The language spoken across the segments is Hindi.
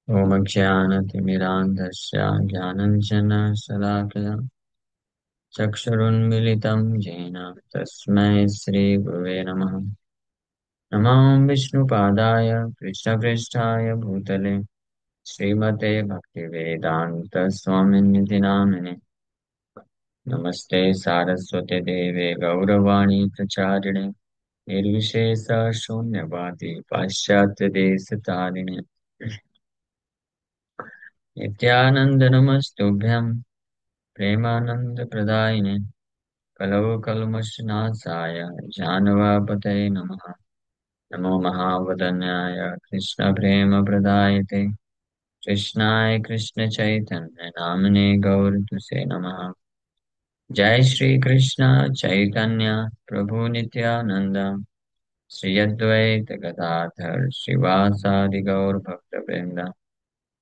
ॐ ज्ञानतिमिरान्धस्य ज्ञानञ्जनशलाकया चक्षुरुन्मिलितं येन तस्मै श्रीगुरवे नमः। नमो विष्णुपादाय कृष्णप्रेष्ठाय भूतले श्रीमते भक्तिवेदान्तस्वामिनिधि नामिने। नमस्ते सारस्वते देवे गौरवाणी प्रचारिणे निर्विशेषशून्यवादी पाश्चात्यदेशतारिणे नित्यानन्दनमस्तुभ्यं प्रेमानन्दप्रदायिने कलौ कल्मषनाशाय जानवापतये नमः। नमो महावदन्याय कृष्णप्रेमप्रदायते कृष्णाय कृष्णचैतन्य नाम्ने गौरतुसे नमः। जय श्री कृष्ण चैतन्य प्रभु नित्यानंद श्री अद्वैत गदाधर श्रीवासादि गौर भक्तवृंद।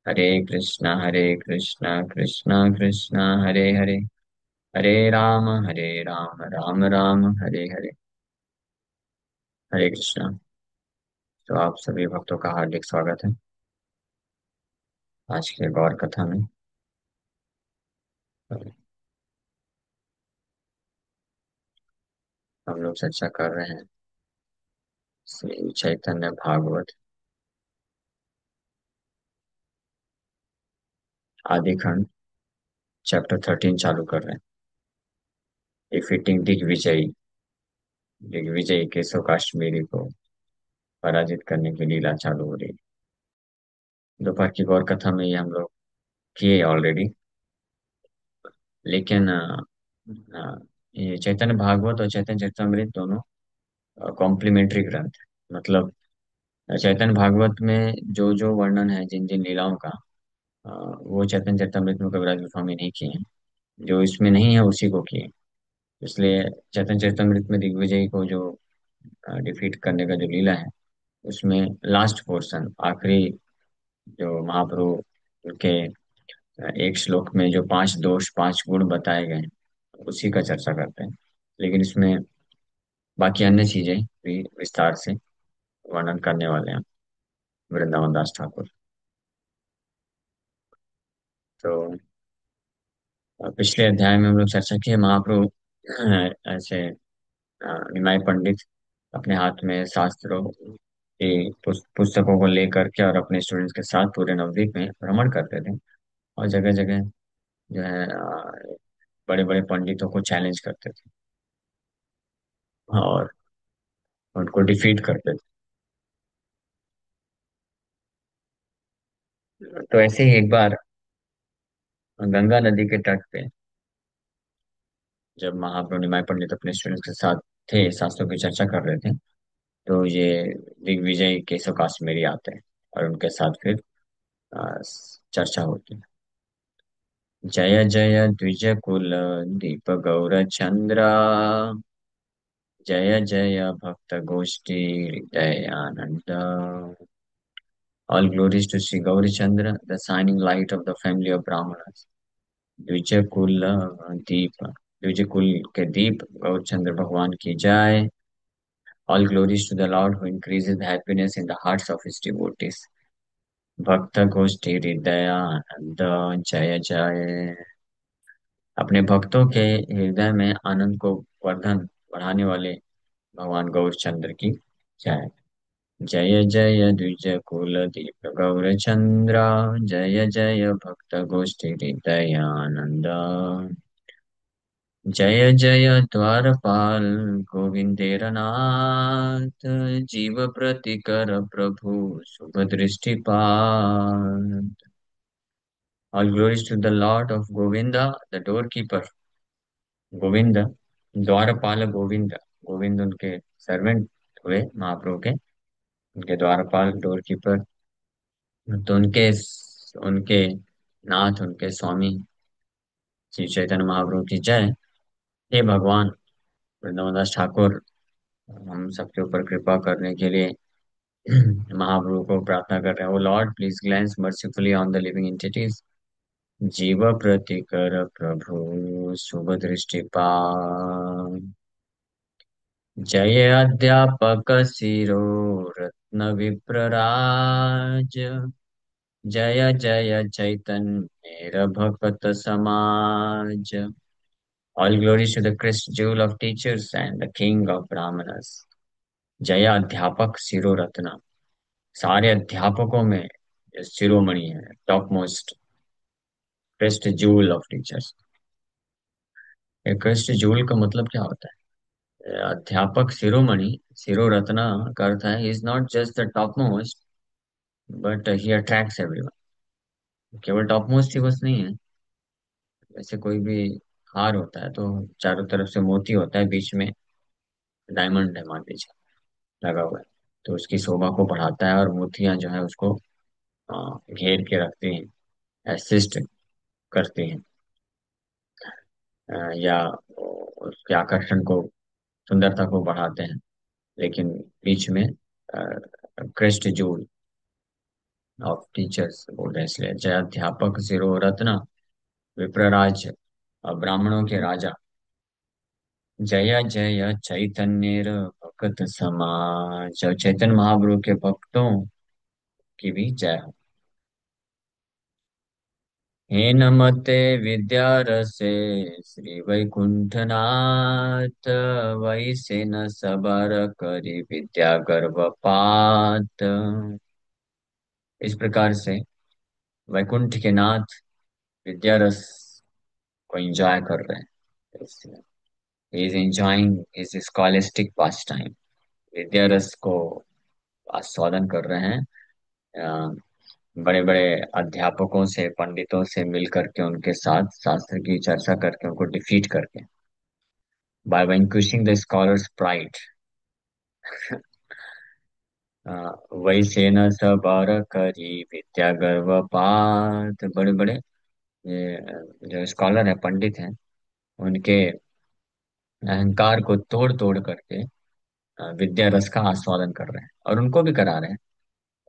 हरे कृष्ण कृष्ण कृष्ण हरे हरे, हरे राम राम राम हरे हरे। हरे कृष्णा। तो आप सभी भक्तों का हार्दिक स्वागत है आज के गौर कथा में। हम लोग चर्चा कर रहे हैं श्री चैतन्य भागवत आदि खंड चैप्टर 13 चालू कर रहे हैं। डिफीटिंग दिग्विजयी, दिग्विजयी केशव काश्मीरी को पराजित करने की लीला चालू हो रही है। दोपहर की गौर कथा में ये हम लोग किए ऑलरेडी, लेकिन ये चैतन्य भागवत और चैतन्य चरितमृत दोनों कॉम्प्लीमेंट्री ग्रंथ है। मतलब चैतन्य भागवत में जो जो वर्णन है जिन जिन लीलाओं का, वो चैतन्य चरितमृत में कविराज गोस्वामी नहीं किए हैं। जो इसमें नहीं है उसी को किए। इसलिए चैतन्य चरितमृत में दिग्विजय को जो डिफीट करने का जो लीला है, उसमें लास्ट पोर्शन आखिरी जो महाप्रभु के एक श्लोक में जो पांच दोष पांच गुण बताए गए हैं, उसी का चर्चा करते हैं। लेकिन इसमें बाकी अन्य चीजें भी विस्तार से वर्णन करने वाले हैं वृंदावन दास ठाकुर। तो पिछले अध्याय में हम लोग चर्चा की है, महाप्रभु ऐसे निमाई पंडित अपने हाथ में शास्त्रों की पुस्तकों को लेकर के और अपने स्टूडेंट्स के साथ पूरे नवद्वीप में भ्रमण करते थे और जगह जगह जो है बड़े बड़े पंडितों को चैलेंज करते थे और उनको डिफीट करते थे। तो ऐसे ही एक बार गंगा नदी के तट पे जब महाप्रभु निमाई पंडित अपने स्टूडेंट्स के साथ थे, शास्त्रों की चर्चा कर रहे थे, तो ये दिग्विजय केशव काश्मीरी आते हैं और उनके साथ फिर चर्चा होती है। जय जय द्विज कुल दीप गौर चंद्रा, जय जय भक्त गोष्ठी Hridayanand. All glories to Sri Gauri Chandra, the shining light of the family of Brahmanas. द्विजकुल दीप, द्विजकुल के दीप गौर चंद्र भगवान की जय। All glories to the Lord who increases the happiness in the hearts of his devotees. भक्त गोष्ठी हृदयानंद, जय जय। अपने भक्तों के हृदय में आनंद को वर्धन बढ़ाने वाले भगवान गौरचंद्र की जय। जय जय द्विज कुल दीप गौर चंद्र, जय जय भक्त गोष्ठी हृदयानंद। जय जय द्वारपाल गोविंदेरनाथ, जीव प्रतिकर प्रभु शुभ दृष्टिपाल। All glories to the Lord of Govinda, the doorkeeper. Govind, द्वारपाल गोविंद, गोविंद उनके सर्वेंट हुए महाप्रभु के, उनके द्वारपाल डोर कीपर। तो उनके उनके नाथ, उनके स्वामी श्री चैतन्य महाप्रभु की जय। हे भगवान वृंदावन दास ठाकुर, हम सबके ऊपर कृपा करने के लिए महाप्रभु को प्रार्थना कर रहे हैं। O lord, please glance mercifully on the living entities. जीव प्रतिकर प्रभु शुभ दृष्टिपाल। जय अध्यापक शिरो रत्न विप्रराज, जय जय चैतन्य भक्त समाज। All glories to the Christ jewel of teachers and the king of brahmanas. जय अध्यापक शिरो रत्न। सारे अध्यापकों में ये शिरोमणि है, top most crest jewel of teachers. ये क्रिस्ट जूल का मतलब क्या होता है? अध्यापक शिरोमणि, शिरो रत्न का अर्थ है is not just the top most but he attracts everyone. केवल टॉप मोस्ट ही बस नहीं है। जैसे कोई भी हार होता है तो चारों तरफ से मोती होता है, बीच में डायमंड है मान लीजिए लगा हुआ है, तो उसकी शोभा को बढ़ाता है और मोतियां जो है उसको घेर के रखती हैं, असिस्ट करती हैं, या उसके आकर्षण को, सुंदरता को बढ़ाते हैं। लेकिन बीच में क्रेस्ट जूल ऑफ टीचर्स बोल रहे हैं, इसलिए जय अध्यापक शिरो रत्न विप्रराज, ब्राह्मणों के राजा। जय जय चैतन्य भक्त समाज, चैतन्य महाप्रभु के भक्तों की भी जय हो। हे नमते विद्यारसे श्री वैकुंठनाथ, वै से न सबर करी विद्या गर्भपात। इस प्रकार से वैकुंठ के नाथ विद्यारस को एंजॉय कर रहे हैं। He is enjoying his scholastic pastime. विद्यारस को आस्वादन कर रहे हैं, बड़े बड़े अध्यापकों से, पंडितों से मिल करके, उनके साथ शास्त्र की चर्चा करके, उनको डिफीट करके, by vanquishing the scholar's pride। वैसे न सबर करी विद्या गर्भपात। बड़े बड़े ये जो स्कॉलर है, पंडित हैं, उनके अहंकार को तोड़ तोड़ करके विद्या रस का आस्वादन कर रहे हैं, और उनको भी करा रहे हैं।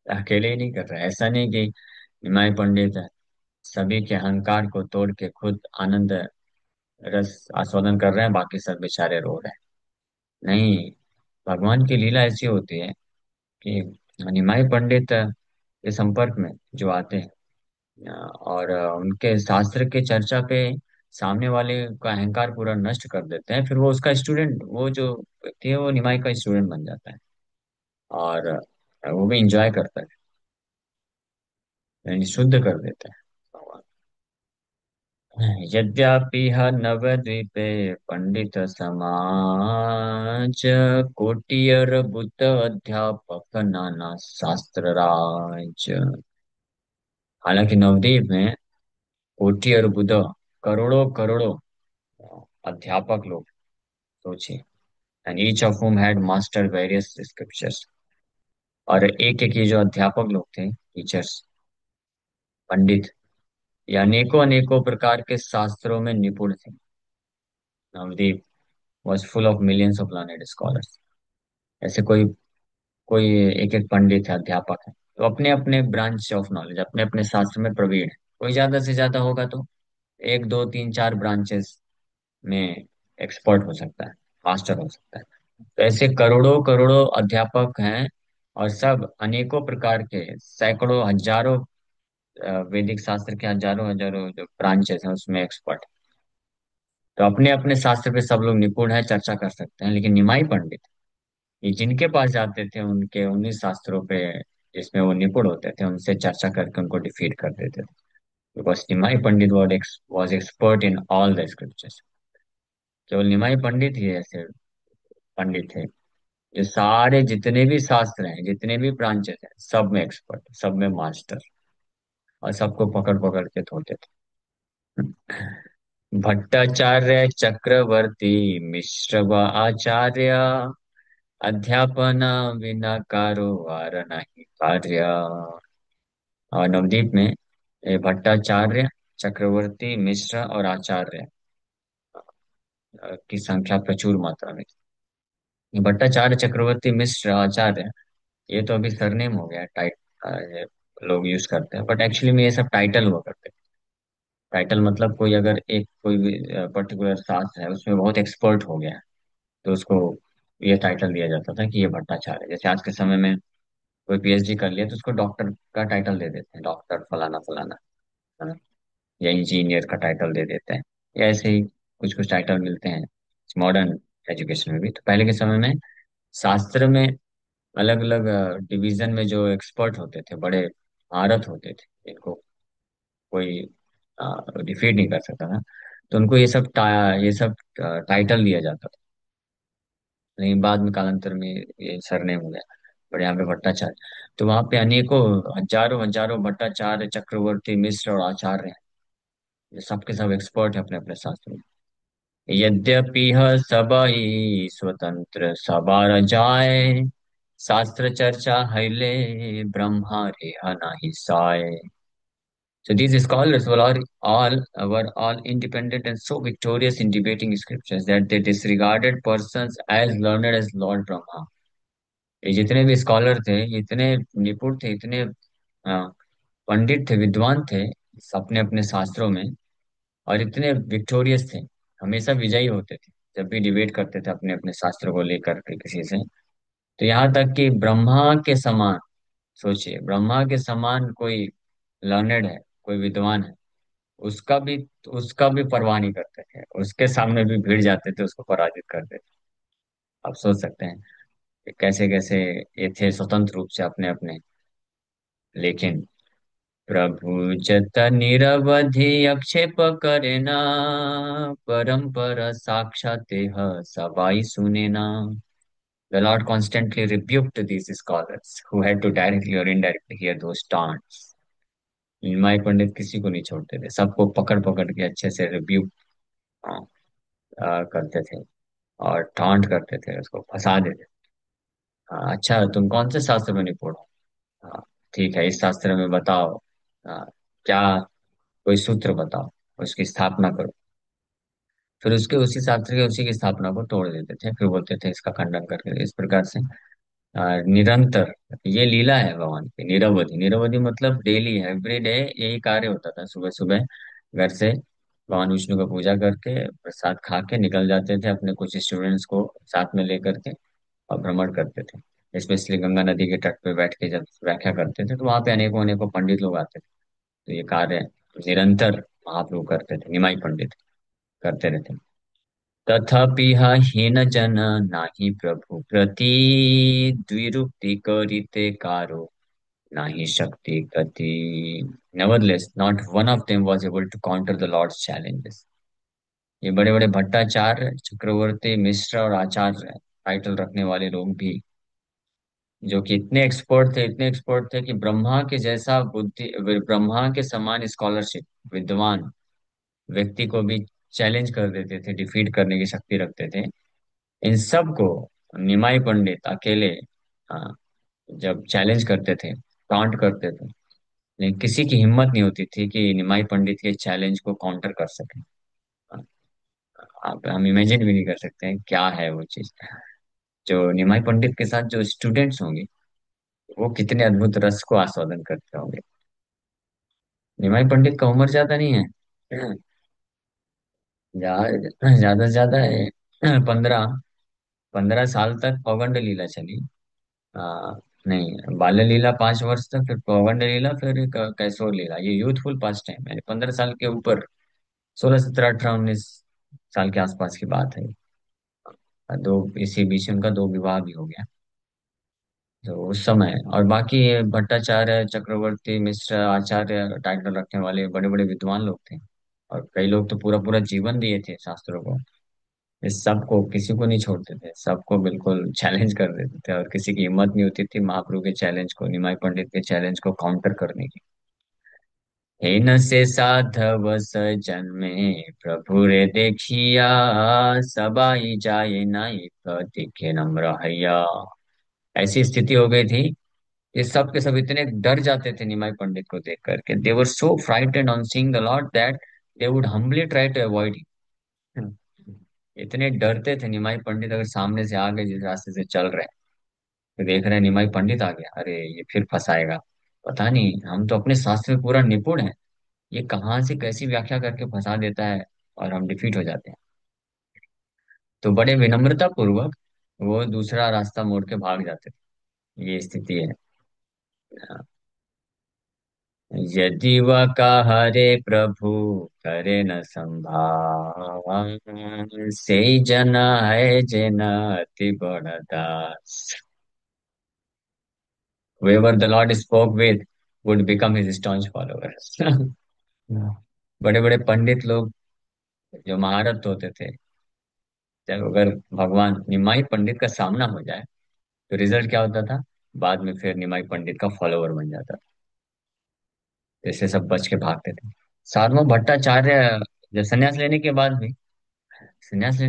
अकेले ही नहीं कर रहे हैं, ऐसा नहीं कि निमाई पंडित है सभी के अहंकार को तोड़ के खुद आनंद रस आस्वादन कर रहे हैं, बाकी सब बेचारे रो रहे हैं। नहीं, भगवान की लीला ऐसी होती है कि निमाई पंडित के संपर्क में जो आते हैं, और उनके शास्त्र के चर्चा पे सामने वाले का अहंकार पूरा नष्ट कर देते हैं, फिर वो उसका स्टूडेंट, वो जो व्यक्ति है वो निमाई का स्टूडेंट बन जाता है, और वो भी इंजॉय करता है, यानी शुद्ध कर देता है। यद्यपि ह नवद्वीपे पंडित समाज, कोटियर बुद्ध अध्यापक नाना शास्त्र राज। हालांकि नवद्वीप में कोटि और बुद्ध, करोड़ों करोड़ों अध्यापक लोग, सोचिए, and each of whom had mastered various scriptures। और एक एक ये जो अध्यापक लोग थे, टीचर्स, पंडित, ये अनेकों अनेकों प्रकार के शास्त्रों में निपुण थे। Navdeep was full of millions of learned scholars। ऐसे कोई कोई एक एक पंडित है, अध्यापक है, तो अपने अपने ब्रांच ऑफ नॉलेज, अपने अपने शास्त्र में प्रवीण है। कोई ज्यादा से ज्यादा होगा तो एक दो तीन चार ब्रांचेस में एक्सपर्ट हो सकता है, मास्टर हो सकता है। तो ऐसे करोड़ों करोड़ों अध्यापक हैं, और सब अनेकों प्रकार के, सैकड़ों हजारों वैदिक शास्त्र के हजारों हजारों जो ब्रांचेस हैं उसमें एक्सपर्ट। तो अपने अपने शास्त्र पे सब लोग निपुण है, चर्चा कर सकते हैं। लेकिन निमाई पंडित, ये जिनके पास जाते थे उनके उन्हीं शास्त्रों पे जिसमें वो निपुण होते थे, उनसे चर्चा करके उनको डिफीट कर देते थे। Because Nimai Pandit was expert in all the scriptures. केवल निमाई पंडित ही ऐसे पंडित थे जो सारे जितने भी शास्त्र हैं, जितने भी ब्रांचेस हैं, सब में एक्सपर्ट, सब में मास्टर, और सबको पकड़ पकड़ के धोते थे। भट्टाचार्य चक्रवर्ती मिश्र व आचार्य, अध्यापन विना कारोबार नहीं कार्य। और नवदीप में ये भट्टाचार्य, चक्रवर्ती, मिश्र और आचार्य की संख्या प्रचुर मात्रा में थी। भट्टाचार्य, चक्रवर्ती, मिश्र, आचार्य, ये तो अभी सरनेम हो गया, ये लोग यूज करते हैं, बट एक्चुअली में ये सब टाइटल हुआ करते हैं। टाइटल मतलब कोई अगर एक कोई भी पर्टिकुलर शास्त्र है उसमें बहुत एक्सपर्ट हो गया है, तो उसको ये टाइटल दिया जाता था कि ये भट्टाचार्य है। जैसे आज के समय में कोई पीएचडी कर लिया तो उसको डॉक्टर का टाइटल दे देते हैं, डॉक्टर फलाना फलाना, है ना? या इंजीनियर का टाइटल दे देते हैं, या ऐसे ही कुछ कुछ टाइटल मिलते हैं मॉडर्न एजुकेशन में भी। तो पहले के समय में शास्त्र में अलग अलग डिवीजन में जो एक्सपर्ट होते थे, बड़े महारत होते थे, इनको कोई डिफीट नहीं कर सकता था, तो उनको ये सब टाइटल दिया जाता था। लेकिन बाद में कालांतर में ये सरनेम हो गया, पर यहाँ पे भट्टाचार्य। तो वहां पे अनेकों, हजारों हजारों भट्टाचार्य, चक्रवर्ती, मिश्र और आचार्य हैं, ये सबके सब एक्सपर्ट है अपने अपने शास्त्र में। यद्यपि यह सबई स्वतंत्र सभा जाय, शास्त्र चर्चा हैले ब्रह्मा रेहा नाही Sai. So these scholars were all independent and so victorious in debating scriptures that they disregarded persons as learned as Lord Brahma. ये जितने भी स्कॉलर थे, ये इतने निपुण थे, इतने पंडित थे, विद्वान थे अपने अपने शास्त्रों में, और इतने विक्टोरियस थे, हमेशा विजयी होते थे जब भी डिबेट करते थे अपने अपने शास्त्र को लेकर के किसी से। तो यहाँ तक कि ब्रह्मा के समान, सोचिए, ब्रह्मा के समान कोई लर्नेड है, कोई विद्वान है, उसका भी उसका भी परवाह नहीं करते थे, उसके सामने भी भिड़ जाते थे, उसको पराजित करते थे। आप सोच सकते हैं कि कैसे कैसे ये थे स्वतंत्र रूप से अपने अपने। लेकिन प्रभु जत निरवधि अक्षेप करे ना, परंपर साक्षात तेह सबाई सुने ना। The Lord constantly rebuked these scholars who had to directly or indirectly hear those taunts. निमाई पंडित किसी को नहीं छोड़ते थे, सबको पकड़ पकड़ के अच्छे से रिब्यूक करते थे, और टॉन्ट करते थे, उसको फंसा देते थे। हाँ, अच्छा तुम कौन से शास्त्र में निपुण हो? हाँ, ठीक है, इस शास्त्र में बताओ, हाँ, क्या, कोई सूत्र बताओ, उसकी स्थापना करो। फिर उसके उसी शास्त्र के उसी की स्थापना को तोड़ देते थे, फिर बोलते थे इसका खंडन करके। इस प्रकार से निरंतर, ये लीला है भगवान की, निरवधि। निरवधि मतलब डेली, एवरी डे यही कार्य होता था। सुबह सुबह घर से भगवान विष्णु का पूजा करके प्रसाद खा के निकल जाते थे, अपने कुछ स्टूडेंट्स को साथ में लेकर के, और भ्रमण करते थे। स्पेशली गंगा नदी के तट पे बैठ के जब व्याख्या करते थे, तो वहां पे अनेकों अनेकों पंडित लोग आते थे। तो ये कार्य निरंतर महाप्रभु करते थे, निमाई पंडित करते रहते। तथापि हीन जन नाही प्रभु प्रति, द्विरुक्ति करिते कारो नाही शक्ति गति। Nevertheless, not one of them was able to counter the Lord's challenges. ये बड़े बड़े भट्टाचार्य, चक्रवर्ती, मिश्र और आचार्य टाइटल रखने वाले लोग भी, जो कि इतने एक्सपर्ट थे, इतने एक्सपर्ट थे कि ब्रह्मा के जैसा बुद्धि, ब्रह्मा के समान स्कॉलरशिप, विद्वान व्यक्ति को भी चैलेंज कर देते थे, डिफीट करने की शक्ति रखते थे। इन सब को निमाई पंडित अकेले हाँ, जब चैलेंज करते थे, टॉन्ट करते थे, लेकिन किसी की हिम्मत नहीं होती थी कि निमाई पंडित के चैलेंज को काउंटर कर सके। हाँ, आप हम इमेजिन भी नहीं कर सकते हैं क्या है वो चीज। जो निमाई पंडित के साथ जो स्टूडेंट्स होंगे, वो कितने अद्भुत रस को आस्वादन करते होंगे। निमाई पंडित का उम्र ज्यादा नहीं है, ज्यादा से ज्यादा है 15, 15 साल तक पौगंड लीला चली। नहीं, बाल्य लीला 5 वर्ष तक, फिर पौगंड लीला, फिर कैशोर लीला, ये यूथफुल पास टाइम है, 15 साल के ऊपर, 16, 17, 18, 19 साल के आसपास की बात है। दो, इसी बीच में उनका दो विवाह भी हो गया। तो उस समय, और बाकी ये भट्टाचार्य, चक्रवर्ती, मिश्र, आचार्य टाइटल रखने वाले बड़े बड़े विद्वान लोग थे, और कई लोग तो पूरा पूरा जीवन दिए थे शास्त्रों को। इस सबको, किसी को नहीं छोड़ते थे, सबको बिल्कुल चैलेंज कर देते थे, और किसी की हिम्मत नहीं होती थी महाप्रभु के चैलेंज को, निमाई पंडित के चैलेंज को काउंटर करने की। हेन से साधव सजन में प्रभु रे देखिया, सबाई जाए नाई दिखे नम्र हैया। ऐसी स्थिति हो गई थी, ये सब के सब इतने डर जाते थे निमाई पंडित को देख करके। They were so frightened on seeing the lord that they would humbly try to avoid him. इतने डरते थे निमाई पंडित, अगर सामने से आ गए, जिस रास्ते से चल रहे हैं, तो देख रहे हैं निमाई पंडित आ गया, अरे ये फिर फंसाएगा, पता नहीं, हम तो अपने शास्त्र में पूरा निपुण है, ये कहाँ से कैसी व्याख्या करके फंसा देता है, और हम डिफीट हो जाते हैं। तो बड़े विनम्रता पूर्वक वो दूसरा रास्ता मोड़ के भाग जाते थे। ये स्थिति है। यदि वह हरे प्रभु करे न संभाव, से जन है जन अति बड़ दास। Whoever the Lord spoke with would become his staunch followers. बड़े बड़े पंडित लोग जो महारथ होते थे, जब अगर भगवान निमाई पंडित का सामना हो जाए तो रिजल्ट क्या होता था? बाद में फिर निमाई पंडित का फॉलोवर बन जाता था। जैसे सब बच के भागते थे। साधु भट्टाचार्य जब संन्यास लेने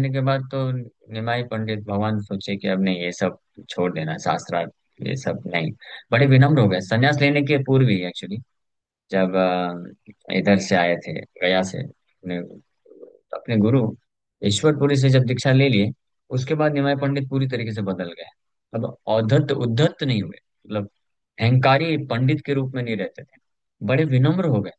के बाद तो निमाई पंडित भगवान सोचे कि अब नहीं, ये सब छोड़ देना, शास्त्रार्थ ये सब नहीं। बड़े विनम्र हो गए संन्यास लेने के पूर्व ही एक्चुअली। जब इधर से आए थे, गया से, अपने गुरु ईश्वरपुरी से जब दीक्षा ले लिए, उसके बाद निमाय पंडित पूरी तरीके से बदल गए। अब औद्धत उद्धत नहीं हुए, मतलब अहंकारी पंडित के रूप में नहीं रहते थे। बड़े विनम्र हो गए।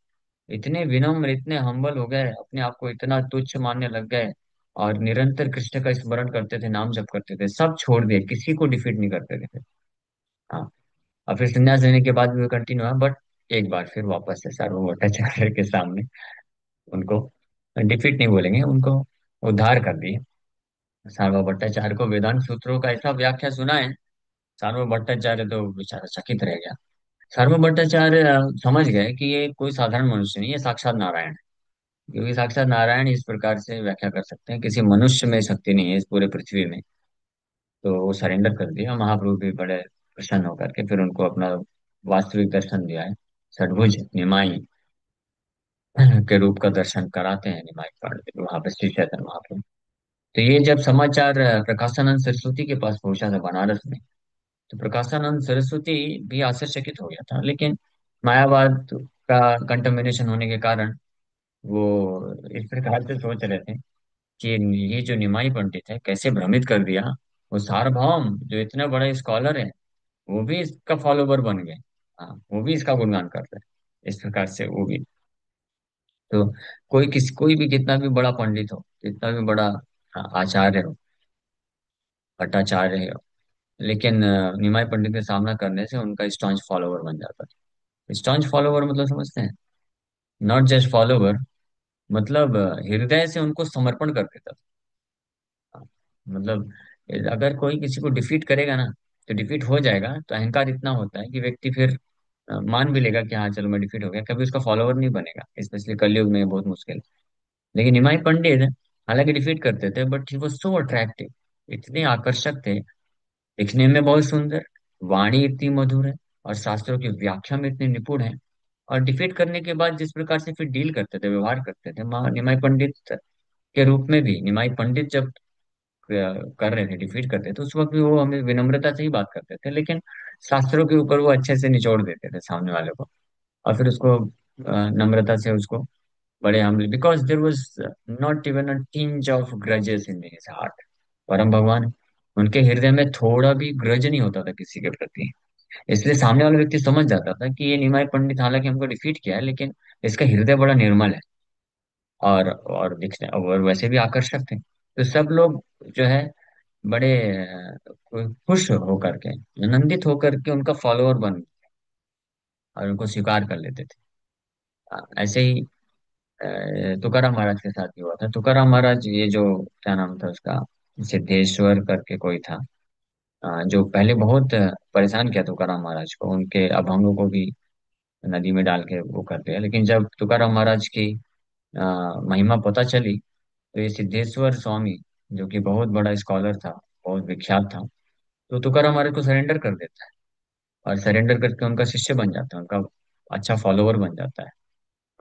इतने विनम्र, इतने हम्बल हो गए, अपने आप को इतना तुच्छ मानने लग गए। और निरंतर कृष्ण का स्मरण करते थे, नाम जप करते थे, सब छोड़ दिए, किसी को डिफीट नहीं करते थे। हाँ। और फिर संन्यास लेने के बाद भी कंटिन्यू है, बट एक बार फिर वापस से सार्वभौम भट्टाचार्य के सामने उनको डिफीट नहीं बोलेंगे, उनको उद्धार कर दिए। सार्वभौम भट्टाचार्य को वेदांत सूत्रों का ऐसा व्याख्या सुना है, सार्वभौम भट्टाचार्य तो बेचारा चकित रह गया। सार्वभौम भट्टाचार्य समझ गए कि ये कोई साधारण मनुष्य नहीं, ये साक्षात नारायण है। क्योंकि साक्षात नारायण इस प्रकार से व्याख्या कर सकते हैं, किसी मनुष्य में शक्ति नहीं है इस पूरे पृथ्वी में। तो वो सरेंडर कर दिया। महाप्रभु भी बड़े प्रसन्न होकर के फिर उनको अपना वास्तविक दर्शन दिया है। षडभुज निमाई के रूप का दर्शन कराते हैं निमाई पंडित वहां पे, श्री चैतन्य महाप्रभु। तो ये जब समाचार प्रकाशानंद सरस्वती के पास पहुंचा था बनारस में, तो प्रकाशानंद सरस्वती भी आश्चर्यचकित हो गया था। लेकिन मायावाद का कंटमिनेशन होने के कारण वो इस प्रकार से सोच रहे थे कि ये जो निमाई पंडित है कैसे भ्रमित कर दिया। वो सार्वभौम जो इतना बड़ा स्कॉलर है, वो भी इसका फॉलोवर बन गए। हाँ, वो भी इसका गुणगान कर रहे हैं इस प्रकार से वो भी। तो कोई भी कितना भी बड़ा पंडित हो, कितना भी बड़ा आचार्य हो, भट्टाचार्य हो, लेकिन निमाई पंडित के सामना करने से उनका स्टॉन्च फॉलोवर बन जाता है। स्टॉन्च फॉलोवर मतलब समझते हैं? नॉट जस्ट फॉलोवर, मतलब हृदय से उनको समर्पण कर देता था। मतलब अगर कोई किसी को डिफीट करेगा ना, तो डिफीट हो जाएगा, तो अहंकार इतना होता है कि व्यक्ति फिर मान भी लेगा कि हाँ चलो मैं डिफीट हो गया, कभी उसका फॉलोवर नहीं बनेगा, स्पेशली कलयुग में ये बहुत मुश्किल है। लेकिन निमाई पंडित हालांकि डिफीट करते थे, but he was so attractive, इतने आकर्षक थे, दिखने में बहुत सुंदर, वाणी इतनी मधुर है, और शास्त्रों की व्याख्या में इतने निपुण है। और डिफीट करने के बाद जिस प्रकार से फिर डील करते थे, व्यवहार करते थे, निमाई पंडित के रूप में भी, निमाई पंडित जब कर रहे थे, डिफीट करते थे, उस वक्त भी वो हमें विनम्रता से ही बात करते थे, लेकिन शास्त्रों के ऊपर वो अच्छे से निचोड़ देते थे सामने वाले को। और फिर उसको नम्रता से उसको बड़े हमले, because there was not even a tinge of grudges in his heart. परम भगवान, उनके हृदय में थोड़ा भी ग्रज नहीं होता था किसी के प्रति। इसलिए सामने वाला व्यक्ति समझ जाता था कि ये निमाई पंडित हालांकि हमको डिफीट किया है, लेकिन इसका हृदय बड़ा निर्मल है। और दिखने और वैसे भी आकर्षक थे, तो सब लोग जो है बड़े खुश होकर के, आनंदित होकर के उनका फॉलोअर बन और उनको स्वीकार कर लेते थे। ऐसे ही तुकाराम महाराज के साथ भी हुआ था। तुकाराम महाराज, ये जो क्या नाम था उसका, सिद्धेश्वर करके कोई था, जो पहले बहुत परेशान किया तुकाराम महाराज को, उनके अभंगों को भी नदी में डाल के वो कर दिया। लेकिन जब तुकाराम महाराज की महिमा पता चली, तो ये सिद्धेश्वर स्वामी, जो कि बहुत बड़ा स्कॉलर था, बहुत विख्यात था, तो तुकाराम महाराज को सरेंडर कर देता है। और सरेंडर करके उनका शिष्य बन जाता है, उनका अच्छा फॉलोवर बन जाता है,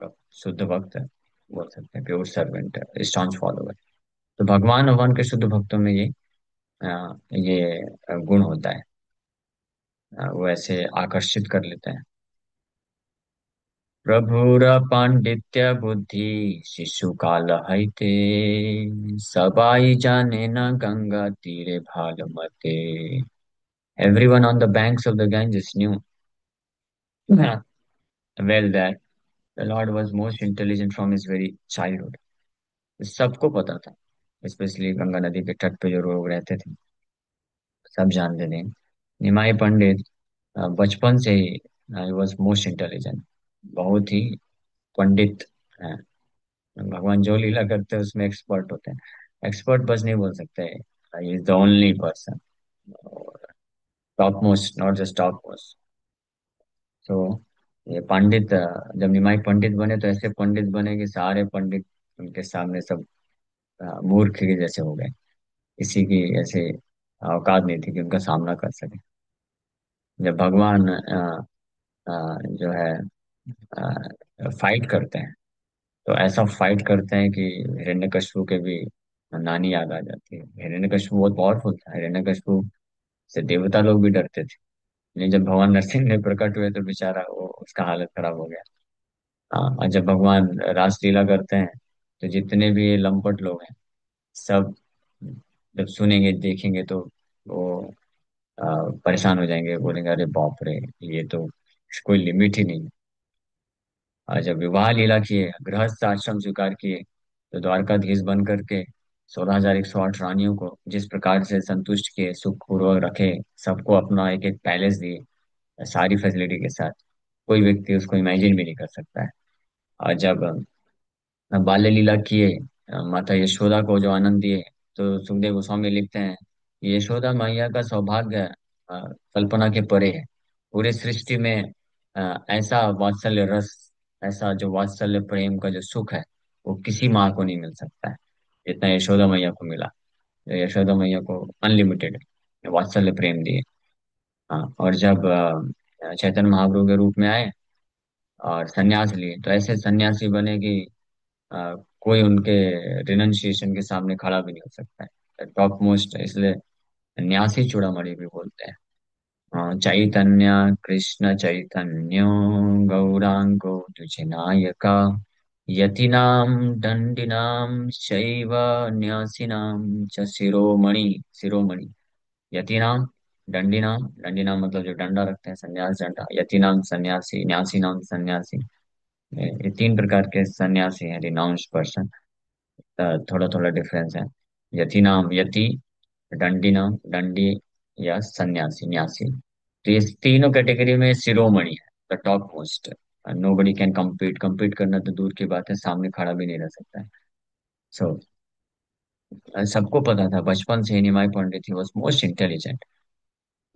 उनका शुद्ध भक्त है, बोल सकते हैं प्योर सर्वेंट, स्टॉन्च फॉलोवर। तो भगवान भगवान के शुद्ध भक्तों में ये गुण होता है, वो ऐसे आकर्षित कर लेते हैं। प्रभुर पांडित्य बुद्धि शिशु काल हईते, सबाई जाने न गंगा तीरे भालमते। Everyone on the banks of the Ganges knew well that the Lord was most intelligent from his very childhood. सबको पता था, स्पेशली गंगा नदी के तट पे जो लोग रहते थे, सब जानते थे। निमाई पंडित बचपन से ही आई वॉज मोस्ट इंटेलिजेंट, बहुत ही पंडित है। भगवान जो लीला करते हैं उसमें एक्सपर्ट होते हैं। एक्सपर्ट बस नहीं बोल सकते, is the only person, top most, not just top most. तो ये पंडित जब निमाई पंडित बने तो ऐसे पंडित बने कि सारे पंडित उनके सामने सब मूर्ख के जैसे हो गए। किसी की ऐसे औकात नहीं थी कि उनका सामना कर सके। जब भगवान जो है फाइट करते हैं, तो ऐसा फाइट करते हैं कि हिरण्यकशिपु के भी नानी याद आ जाती है। हिरण्यकशिपु बहुत पावरफुल था, हिरण्यकशिपु से देवता लोग भी डरते थे। लेकिन जब भगवान नरसिंह ने प्रकट हुए तो बेचारा वो उसका हालत खराब हो गया। हाँ, और जब भगवान रासलीला करते हैं तो जितने भी ये लंपट लोग हैं सब जब सुनेंगे देखेंगे तो वो परेशान हो जाएंगे, बोलेंगे अरे बाप रे, ये तो कोई लिमिट ही नहीं है। और जब विवाह लीला किए, गृहस्थ आश्रम स्वीकार किए, तो द्वारकाधीश बन करके 16,108 रानियों को जिस प्रकार से संतुष्ट किए, सुखपूर्वक रखे, सबको अपना एक एक पैलेस दिए सारी फैसिलिटी के साथ, कोई व्यक्ति उसको इमेजिन भी नहीं कर सकता है। और जब बाल्य लीला किए, माता यशोदा को जो आनंद दिए, तो सुखदेव गोस्वामी लिखते हैं, यशोदा मैया का सौभाग्य कल्पना के परे है। पूरे सृष्टि में ऐसा वात्सल्य रस, ऐसा जो वात्सल्य प्रेम का जो सुख है, वो किसी माँ को नहीं मिल सकता है जितना यशोदा मैया को मिला। यशोदा मैया को अनलिमिटेड वात्सल्य प्रेम दिए। हाँ, और जब चैतन्य महाप्रभु के रूप में आए और संन्यास लिए, तो ऐसे सन्यासी बने कि कोई उनके रिनंसिएशन के सामने खड़ा भी नहीं हो सकता है, टॉप मोस्ट। इसलिए न्यासी चूड़ामणि भी बोलते हैं। चैतन्य कृष्ण चैतन्यो गौरांगो तुझे नायका, यतीनां दंडिनां शैव न्यासिनां च शिरोमणि। शिरोमणि, यतीनां, दंडिनां, दंडिनां मतलब जो डंडा रखते हैं, संन्यास डंडा, यतीनां सन्यासी, न्यासीनां सन्यासी। ये तीन प्रकार के सन्यासी हैं, रिनाउंस पर्सन। थोड़ा थोड़ा डिफरेंस है। यति नाम यति, दंडी नाम दंडी, या सन्यासी न्यासी। तो ये तीनों कैटेगरी में शिरोमणि है, the top most. Nobody can compete, compete करना तो दूर की बात है, सामने खड़ा भी नहीं रह सकता है। सो सबको पता था बचपन से ही निमाई पंडित ही वॉज मोस्ट इंटेलिजेंट।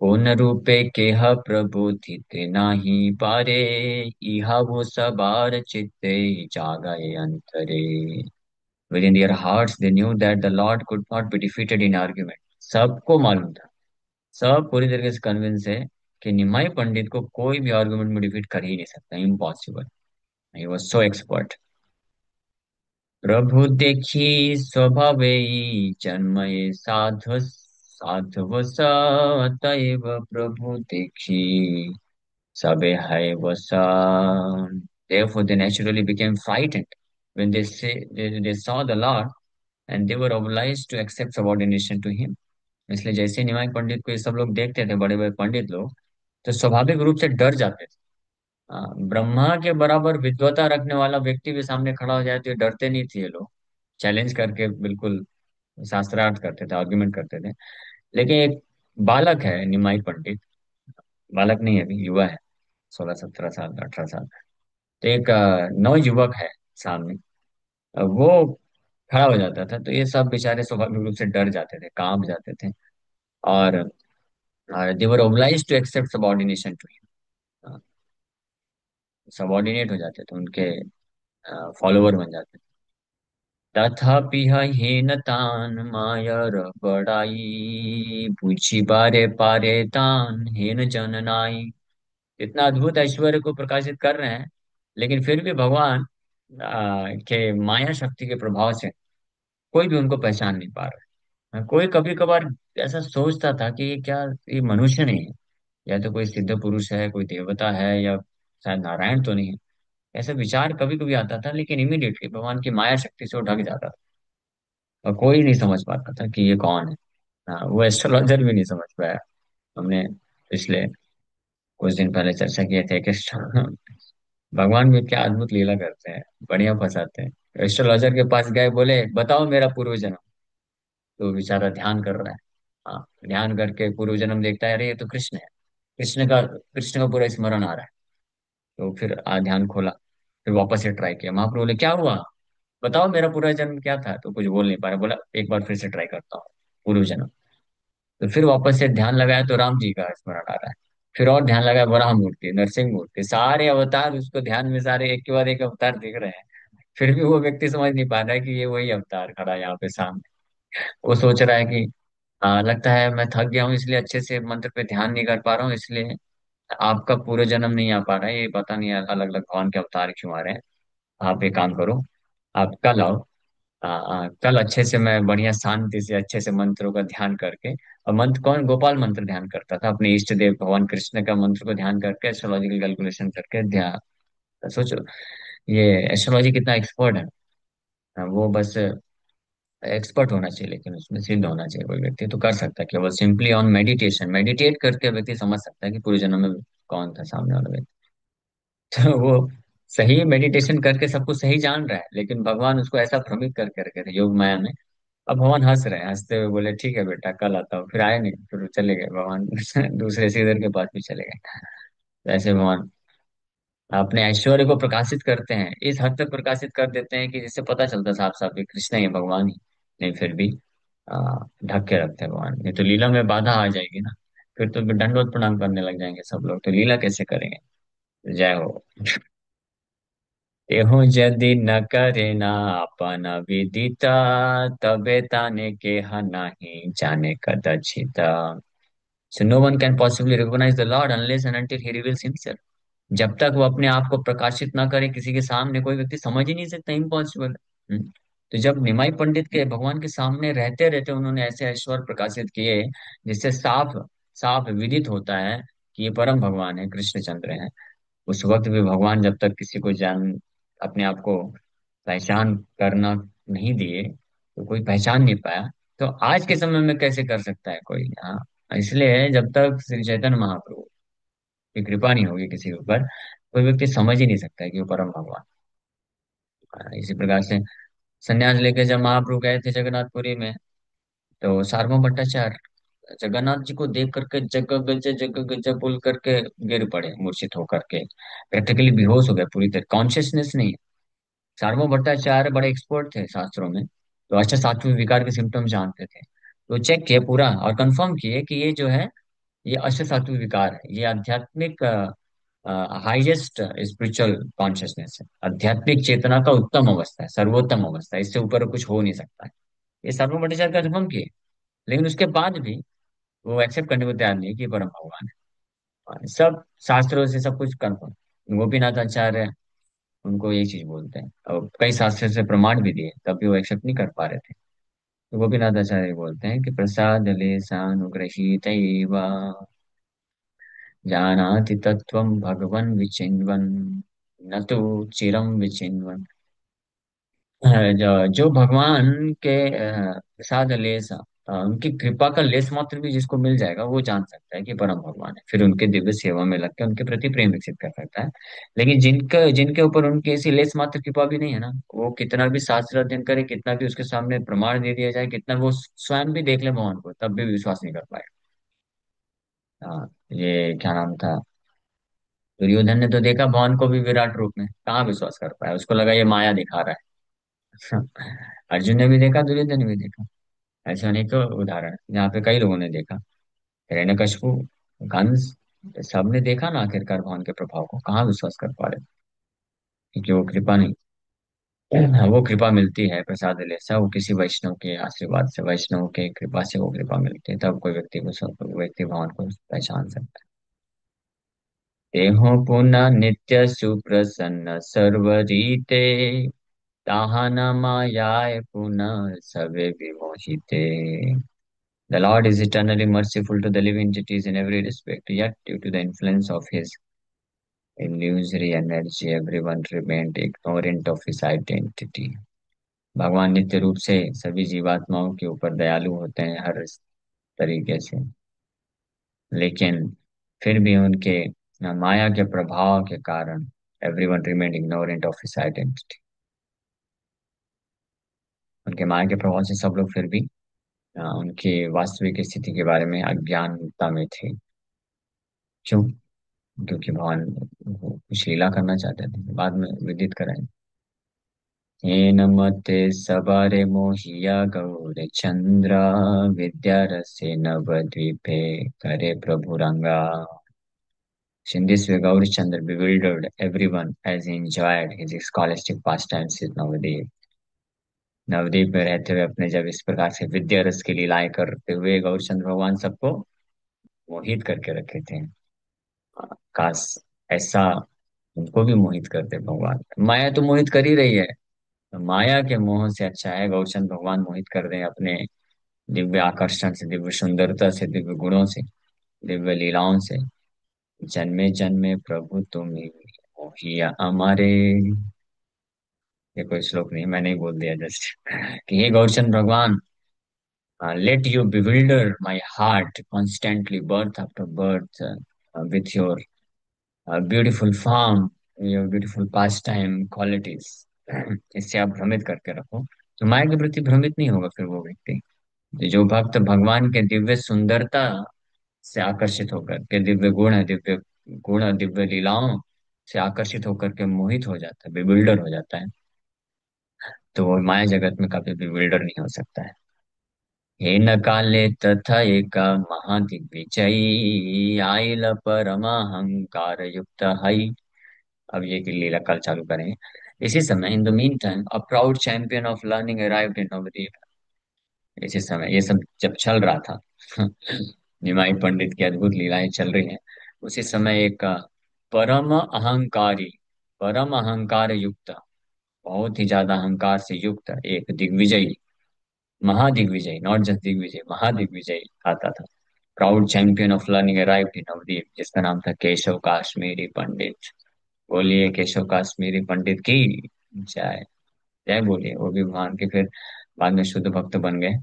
पूर्ण रूपे केह प्रबोधित नाही पारे, इहा वो सबार चित्ते जागए अंतरे। Within their hearts, they knew that the Lord could not be defeated in argument. सबको मालूम था, सब पूरी तरीके से कन्विंस है कि निमाई पंडित को कोई भी आर्गुमेंट में डिफीट कर ही नहीं सकता, impossible. He was so expert. प्रभु देखी स्वभावे जन्मये साधु, साधु अतएव प्रभु देखी सबे है वसा। Therefore, they naturally became frightened when they saw the Lord, and they were obliged to accept subordination to him. इसलिए जैसे निमाई पंडित को ये सब लोग देखते थे, बड़े बड़े पंडित लोग, तो स्वाभाविक रूप से डर जाते थे। ब्रह्मा के बराबर विद्वता रखने वाला व्यक्ति भी सामने खड़ा हो जाए तो ये डरते नहीं थे, ये लोग चैलेंज करके बिल्कुल शास्त्रार्थ करते थे, आर्ग्यूमेंट करते थे। लेकिन एक बालक है निमाई पंडित, बालक नहीं है अभी, युवा है, 16, 17 साल, 18 साल। तो एक नवयुवक है सामने, वो खड़ा हो जाता था, तो ये सब बेचारे स्वाभाविक रूप से डर जाते थे, कांप जाते थे। और they were obliged to accept subordination to him, subordinate हो जाते थे, उनके फॉलोवर बन जाते थे। तथापि हीनतान मायर बड़ाई, पूछी बारे पारे तान हेन जननाई। इतना अद्भुत ऐश्वर्य को प्रकाशित कर रहे हैं, लेकिन फिर भी भगवान के माया शक्ति के प्रभाव से कोई भी उनको पहचान नहीं पा रहा है। कोई कभी कभार ऐसा सोचता था कि ये क्या, ये मनुष्य नहीं है, या तो कोई सिद्ध पुरुष है, कोई देवता है, या शायद नारायण तो नहीं है। ऐसा विचार कभी कभी आता था, लेकिन इमीडिएटली भगवान की माया शक्ति से वो ढक जाता था और कोई नहीं समझ पाता था कि ये कौन है। हाँ, वो एस्ट्रोलॉजर भी नहीं समझ पाया। हमने पिछले कुछ दिन पहले चर्चा किए थे कि भगवान भी क्या अद्भुत लीला करते हैं, बढ़िया फंसाते हैं। एस्ट्रोलॉजर के पास गए, बोले बताओ मेरा पूर्व जन्म। तो बेचारा ध्यान कर रहा है। हाँ, ध्यान करके पूर्व जन्म देखता है, अरे ये तो कृष्ण है। कृष्ण का पूरा स्मरण आ रहा है। तो फिर ध्यान खोला, फिर वापस से ट्राई किया। महाप्रभु बोले क्या हुआ, बताओ मेरा पूरा जन्म क्या था। तो कुछ बोल नहीं पा रहा, बोला एक बार फिर से ट्राई करता हूँ, पूर्व जन्म। तो फिर वापस से ध्यान लगाया तो राम जी का स्मरण आ रहा है। फिर और ध्यान लगाया, वराह मूर्ति, नरसिंह मूर्ति, सारे अवतार उसको ध्यान में, सारे एक के बाद एक अवतार दिख रहे हैं। फिर भी वो व्यक्ति समझ नहीं पा रहा है कि ये वही अवतार खड़ा है यहाँ पे सामने। वो सोच रहा है कि लगता है मैं थक गया हूँ, इसलिए अच्छे से मंत्र पे ध्यान नहीं कर पा रहा हूँ, इसलिए आपका पूरा जन्म नहीं आ पा रहा है। ये पता नहीं अलग अलग भगवान के अवतार क्यों आ रहे हैं। आप एक काम करो, आप कल आओ। कल अच्छे से मैं बढ़िया शांति से अच्छे से मंत्रों का ध्यान करके, और मंत्र कौन, गोपाल मंत्र ध्यान करता था, अपने इष्ट देव भगवान कृष्ण का मंत्र को ध्यान करके एस्ट्रोलॉजिकल कैलकुलेशन करके ध्यान। सोचो, ये एस्ट्रोलॉजी कितना एक्सपर्ट है। वो बस एक्सपर्ट होना चाहिए, लेकिन उसमें सिद्ध होना चाहिए। कोई व्यक्ति तो कर सकता है, केवल सिंपली ऑन मेडिटेशन, मेडिटेट करके व्यक्ति समझ सकता है कि पूरे जन्म में कौन था सामने वाला व्यक्ति। तो वो सही मेडिटेशन करके सब कुछ सही जान रहा है, लेकिन भगवान उसको ऐसा भ्रमित करके रखे थे योग माया में। अब भगवान हंस रहे हैं, हंसते हुए बोले ठीक है बेटा कल आता हूँ। फिर आए नहीं, फिर वो चले गए भगवान दूसरे श्रीधर के पास भी चले गए। तो ऐसे भगवान अपने ऐश्वर्य को प्रकाशित करते हैं, इस हद तक प्रकाशित कर देते हैं कि जिससे पता चलता साफ साफ कि कृष्ण ही भगवान ही नहीं। फिर भी ढक के रखते हैं भगवान, नहीं तो लीला में बाधा आ जाएगी ना। फिर तो दंडवत प्रणाम करने लग जाएंगे सब लोग, तो लीला कैसे करेंगे। जय हो। एहू यदि न करे ना आपन विदिता, तबे ताने के नाही जाने कदचिता। So no one can possibly recognize the Lord unless and until he reveals himself. जब तक वो अपने आप को प्रकाशित ना करे किसी के सामने, कोई व्यक्ति समझ ही नहीं सकता, इम्पॉसिबल। तो जब निमाई पंडित के भगवान के सामने रहते रहते उन्होंने ऐसे ऐश्वर्य प्रकाशित किए, जिससे साफ साफ विदित होता है कि ये परम भगवान है, कृष्णचंद्र है। उस वक्त भी भगवान जब तक किसी को जान, अपने आप को पहचान करना नहीं दिए, तो कोई पहचान नहीं पाया। तो आज के समय में कैसे कर सकता है कोई। हाँ, इसलिए जब तक श्री चैतन्य महाप्रभु की कृपा नहीं होगी किसी के ऊपर, कोई व्यक्ति समझ ही नहीं सकता है कि वो परम भगवान। इसी प्रकार से संन्यास लेके जब महाप्रभु गए थे जगन्नाथपुरी में, तो सार्वभौम भट्टाचार्य जगन्नाथ जी को देख करके जग गज बोल करके गिर पड़े, मूर्छित होकर के प्रैक्टिकली बेहोश हो गए, पूरी तरह कॉन्शियसनेस नहीं है। सार्वभौम भट्टाचार्य बड़े एक्सपर्ट थे शास्त्रों में, तो अच्छा सात्विक विकार के सिम्टम्स जानते थे। तो चेक किए पूरा और कंफर्म किए कि ये जो है, ये अष्ट सात्विक विकार है, ये आध्यात्मिक हाईएस्ट स्पिरिचुअल कॉन्शियसनेस है, आध्यात्मिक चेतना का उत्तम अवस्था है, सर्वोत्तम अवस्था है, इससे ऊपर कुछ हो नहीं सकता है। ये सार्वभौम भट्टाचार्य कंफर्म किए, लेकिन उसके बाद भी वो एक्सेप्ट करने को तैयार नहीं है कि ये परम भगवान है। सब शास्त्रों से सब कुछ कंफर्म। गोपीनाथ आचार्य उनको यही चीज बोलते हैं, और कई शास्त्र से प्रमाण भी दिए, तब भी वो एक्सेप्ट नहीं कर पा रहे थे। तो गोपीनाथ आचार्य बोलते हैं कि प्रसाद लेसानुग्रहीत जानाति तत्त्वं भगवन् विचिन्वन्, न तो चिरं विचिन्वन्। जो भगवान के प्रसाद लेस, उनकी कृपा का लेस मात्र भी जिसको मिल जाएगा, वो जान सकता है कि परम भगवान है, फिर उनके दिव्य सेवा में लगकर उनके प्रति प्रेम विकसित कर सकता है। लेकिन जिनका जिनके ऊपर उनकी ऐसी लेस मात्र कृपा भी नहीं है ना, वो कितना भी शास्त्र अध्ययन करे, कितना भी उसके सामने प्रमाण दे दिया जाए, कितना वो स्वयं भी देख ले भगवान को, तब भी विश्वास नहीं कर पाएगा। हाँ, ये क्या नाम था, दुर्योधन ने तो देखा भगवान को भी विराट रूप में, कहाँ विश्वास कर पाया, उसको लगा ये माया दिखा रहा है। अर्जुन ने भी देखा, दुर्योधन ने भी देखा। ऐसे अनेक उदाहरण हैं, जहाँ पे कई लोगों ने देखा। हिरण्यकशिपु, कंस, सबने देखा ना आखिरकार भगवान के प्रभाव को, कहाँ विश्वास कर पा रहे, क्योंकि वो कृपा नहीं। हाँ, वो कृपा मिलती है प्रसाद लेसा, वो किसी वैष्णव के आशीर्वाद से, वैष्णव के कृपा से वो कृपा मिलती है, तब कोई व्यक्ति को, सब व्यक्ति भगवान को पहचान सकता है। तेहो पुनः नित्य सुप्रसन्न सर्वरीते, ताहा न मायाय पुनः सवे विमोहिते। The Lord is eternally merciful to the living entities in every respect, yet due to the influence of his illusory energy, everyone remained ignorant of his identity. भगवान नित्य रूप से सभी जीवात्माओं के ऊपर दयालु होते हैं हर तरीके से, लेकिन फिर भी उनके माया के प्रभाव के कारण everyone remain ignorant of his identity. उनके माया के प्रभाव से सब लोग फिर भी उनकी वास्तविक स्थिति के बारे में अज्ञानता में थे। क्यों? क्योंकि भगवान वो कुछ लीला करना चाहते थे, बाद में विदित कराए। येन मते सबरे मोहिया गौरचंद्र विद्यारसे नवद्वीपे करे प्रभुरंगा। In this way, Gaurichandra bewildered everyone as he enjoyed his scholastic pastimes with Navadip। Nabadwip में रहते हुए अपने जब इस प्रकार से विद्या रस की लीलाएं करते हुए गौरचंद्र भगवान सबको मोहित करके रखे थे। काश ऐसा उनको भी मोहित करते भगवान। माया तो मोहित कर ही रही है, तो माया के मोह से अच्छा है गौरचंद्र भगवान मोहित कर दें अपने दिव्य आकर्षण से, दिव्य सुंदरता से, दिव्य गुणों से, दिव्य लीलाओं से। जन्मे जन्मे प्रभु तुम ही मोहिया हमारे। ये कोई श्लोक नहीं, मैंने ही बोल दिया जस्ट। कि हे गौरचंद्र भगवान, let you bewilder my heart constantly, birth after birth, with your beautiful form, your beautiful pastime qualities। इससे आप भ्रमित करके रखो, तो माया के प्रति भ्रमित नहीं होगा फिर वो व्यक्ति। जो भक्त भगवान के दिव्य सुंदरता से आकर्षित होकर के, दिव्य गुण है, दिव्य गुण, दिव्य लीलाओं से आकर्षित होकर के मोहित हो जाता है, बिल्डर हो जाता है, तो वो माया जगत में कभी भी बिल्डर नहीं हो सकता है। हे न काले तथा एक महादिग्विजयी आइल परमहंकार युक्त हई। अब ये की लीला कल चालू करें। इसी समय, in the meantime, a proud champion of learning arrived in Nabadwip. इसी समय ये सब जब चल रहा था, निमाई पंडित की अद्भुत लीलाएं चल रही हैं, उसी समय एक परम अहंकारी, परम अहंकार युक्त, बहुत ही ज्यादा अहंकार से युक्त एक दिग्विजयी, महादिग्विजय, नॉट जस्ट दिग्विजय, महादिग्विजय आता था। Proud champion of learning arrived इन नवदीप, जिसका नाम था केशव काश्मीरी पंडित। बोलिए केशव काश्मीरी पंडित की जय। जय बोलिए। वो भी भगवान के फिर बाद में शुद्ध भक्त बन गए।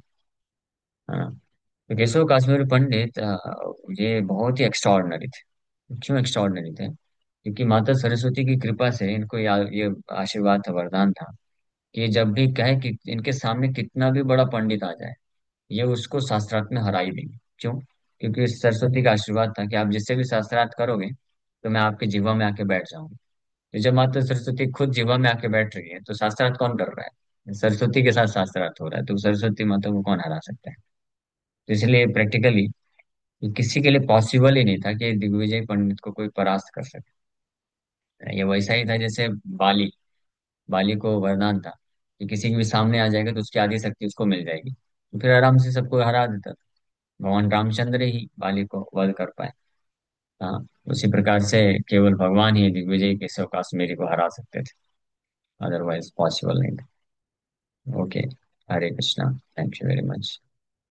हाँ। तो केशव काश्मीरी पंडित ये बहुत ही एक्स्ट्राऑर्डिनरी थे। क्यों एक्स्ट्राऑर्डिनरी थे? क्योंकि माता सरस्वती की कृपा से इनको ये आशीर्वाद था, वरदान था, कि जब भी कहे कि इनके सामने कितना भी बड़ा पंडित आ जाए, ये उसको शास्त्रार्थ में हरा ही देंगे। क्यों? क्योंकि सरस्वती का आशीर्वाद था कि आप जिससे भी शास्त्रार्थ करोगे तो मैं आपके जीवा में आके बैठ जाऊंगी। तो जब माता सरस्वती खुद जीवा में आके बैठ रही है, तो शास्त्रार्थ कौन कर रहा है? सरस्वती के साथ शास्त्रार्थ हो रहा है, तो सरस्वती माता को कौन हरा सकता है? तो इसलिए प्रैक्टिकली किसी के लिए पॉसिबल ही नहीं था कि दिग्विजय पंडित को कोई परास्त कर सके। ये वैसा ही था जैसे बाली, बाली को वरदान था कि किसी के भी सामने आ जाएगा तो उसकी आधी शक्ति उसको मिल जाएगी, तो फिर आराम से सबको हरा देता था। भगवान रामचंद्र ही बाली को वध कर पाए। हाँ। उसी प्रकार से केवल भगवान ही दिग्विजय केशव काश्मीरी को हरा सकते थे, अदरवाइज पॉसिबल नहीं था। Okay. Hare Krishna. Thank you very much.